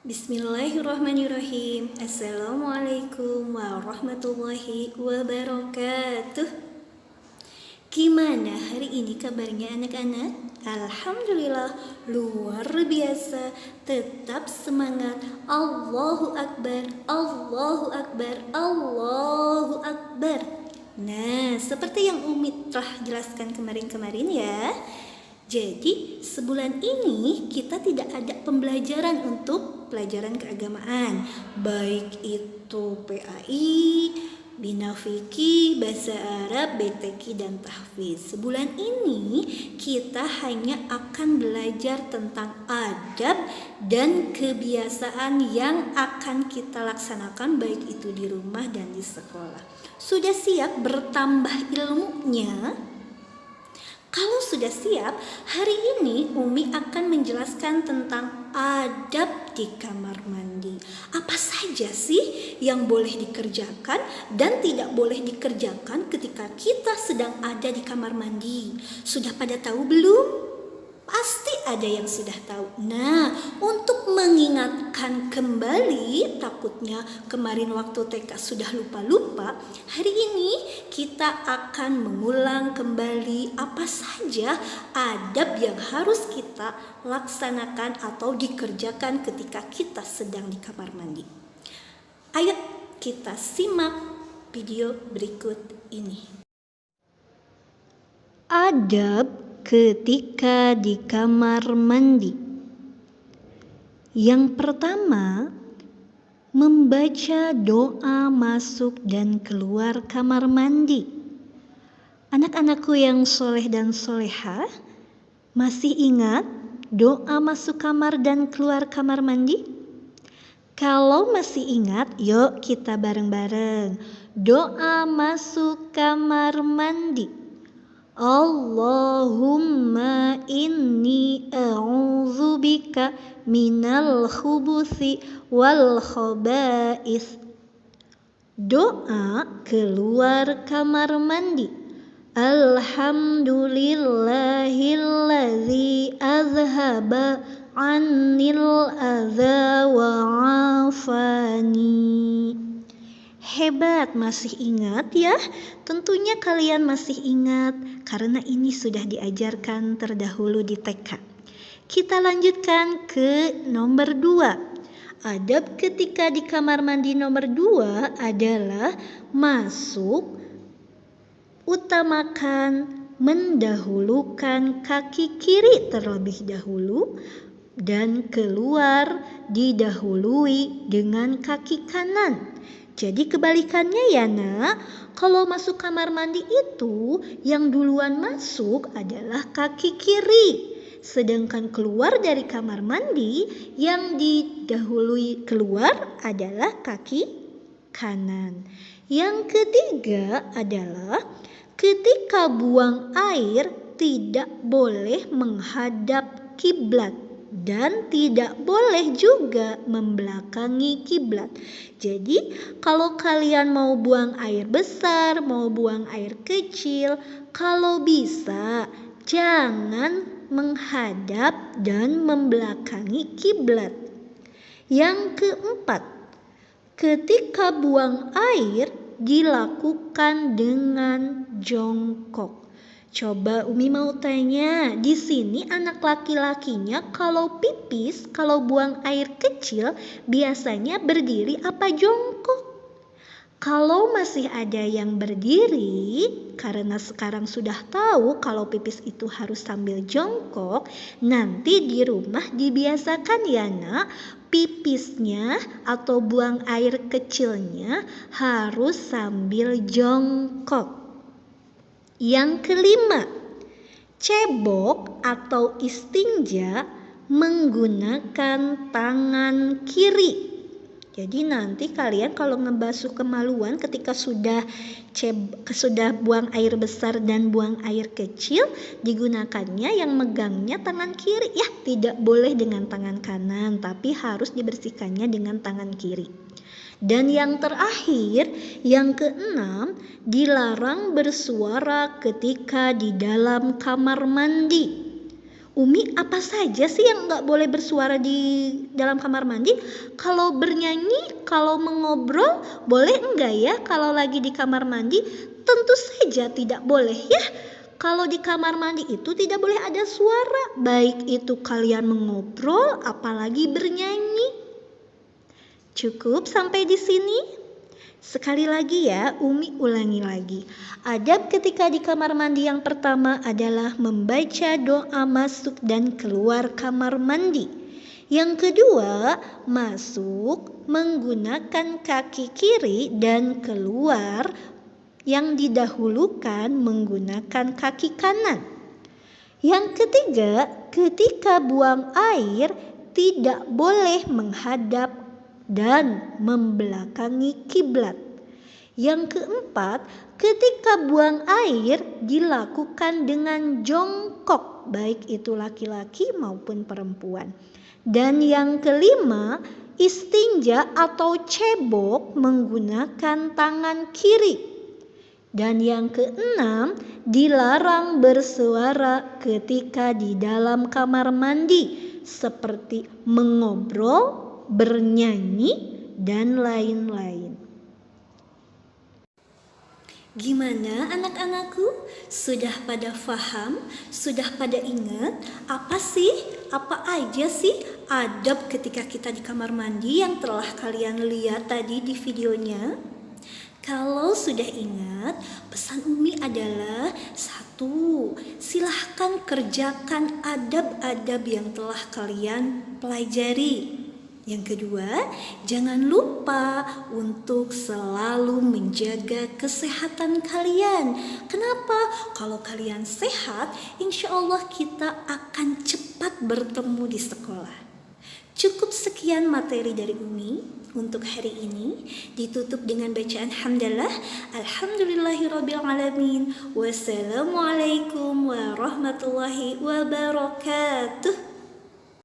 Bismillahirrahmanirrahim. Assalamualaikum warahmatullahi wabarakatuh. Gimana hari ini kabarnya anak-anak? Alhamdulillah luar biasa. Tetap semangat. Allahu Akbar, Allahu Akbar, Allahu Akbar. Nah, seperti yang Umi telah jelaskan kemarin ya. Jadi sebulan ini kita tidak ada pembelajaran untuk pelajaran keagamaan, baik itu PAI, Bina Fikih, Bahasa Arab, BTQ, dan Tahfiz. Sebulan ini kita hanya akan belajar tentang adab dan kebiasaan yang akan kita laksanakan baik itu di rumah dan di sekolah. Sudah siap bertambah ilmunya? Kalau sudah siap, hari ini Umi akan menjelaskan tentang adab di kamar mandi. Apa saja sih yang boleh dikerjakan dan tidak boleh dikerjakan ketika kita sedang ada di kamar mandi? Sudah pada tahu belum? Pasti ada yang sudah tahu. Nah, untuk mengingatkan kembali, takutnya kemarin waktu TK sudah lupa-lupa, hari ini kita akan mengulang kembali apa saja adab yang harus kita laksanakan atau dikerjakan ketika kita sedang di kamar mandi. Ayo kita simak video berikut ini. Adab ketika di kamar mandi. Yang pertama, membaca doa masuk dan keluar kamar mandi. Anak-anakku yang soleh dan solehah, masih ingat doa masuk kamar dan keluar kamar mandi? Kalau masih ingat, yuk kita bareng-bareng. Doa masuk kamar mandi. Allahumma inni a'udzubika minal khubuthi wal khaba'is. Doa keluar kamar mandi. Alhamdulillahilladzi azhaba anil adza wa afani. Hebat, masih ingat ya? Tentunya kalian masih ingat karena ini sudah diajarkan terdahulu di TK. Kita lanjutkan ke nomor 2. Adab ketika di kamar mandi nomor 2 adalah masuk, utamakan, mendahulukan kaki kiri terlebih dahulu, dan keluar didahului dengan kaki kanan. Jadi kebalikannya ya nak, kalau masuk kamar mandi itu yang duluan masuk adalah kaki kiri. Sedangkan keluar dari kamar mandi yang didahului keluar adalah kaki kanan. Yang ketiga adalah ketika buang air tidak boleh menghadap kiblat dan tidak boleh juga membelakangi kiblat. Jadi kalau kalian mau buang air besar, mau buang air kecil, kalau bisa jangan menghadap dan membelakangi kiblat. Yang keempat, ketika buang air dilakukan dengan jongkok. Coba Umi mau tanya, di sini anak laki-lakinya kalau pipis, kalau buang air kecil biasanya berdiri apa jongkok? Kalau masih ada yang berdiri, karena sekarang sudah tahu kalau pipis itu harus sambil jongkok, nanti di rumah dibiasakan ya nak, pipisnya atau buang air kecilnya harus sambil jongkok. Yang kelima, cebok atau istinja menggunakan tangan kiri. Jadi nanti kalian kalau ngebasuh kemaluan ketika sudah buang air besar dan buang air kecil, digunakannya yang megangnya tangan kiri. Ya, tidak boleh dengan tangan kanan, tapi harus dibersihkannya dengan tangan kiri. Dan yang terakhir, yang keenam, dilarang bersuara ketika di dalam kamar mandi. Umi, apa saja sih yang nggak boleh bersuara di dalam kamar mandi? Kalau bernyanyi, kalau mengobrol, boleh enggak ya kalau lagi di kamar mandi? Tentu saja tidak boleh ya. Kalau di kamar mandi itu tidak boleh ada suara, baik itu kalian mengobrol, apalagi bernyanyi. Cukup sampai di sini? Sekali lagi ya, Umi ulangi lagi. Adab ketika di kamar mandi yang pertama adalah membaca doa masuk dan keluar kamar mandi. Yang kedua, masuk menggunakan kaki kiri dan keluar yang didahulukan menggunakan kaki kanan. Yang ketiga, ketika buang air tidak boleh menghadap dan membelakangi kiblat. Yang keempat, ketika buang air dilakukan dengan jongkok, baik itu laki-laki maupun perempuan. Dan yang kelima, istinja atau cebok menggunakan tangan kiri. Dan yang keenam, dilarang bersuara ketika di dalam kamar mandi, seperti mengobrol, bernyanyi, dan lain-lain. Gimana anak-anakku? Sudah pada faham? Sudah pada ingat? Apa aja sih adab ketika kita di kamar mandi yang telah kalian lihat tadi di videonya? Kalau sudah ingat, pesan Umi adalah 1. Silahkan kerjakan adab-adab yang telah kalian pelajari. Yang kedua, jangan lupa untuk selalu menjaga kesehatan kalian. Kenapa? Kalau kalian sehat, insya Allah kita akan cepat bertemu di sekolah. Cukup sekian materi dari Umi untuk hari ini. Ditutup dengan bacaan hamdalah. Alhamdulillahirrabbilalamin. Wassalamualaikum warahmatullahi wabarakatuh.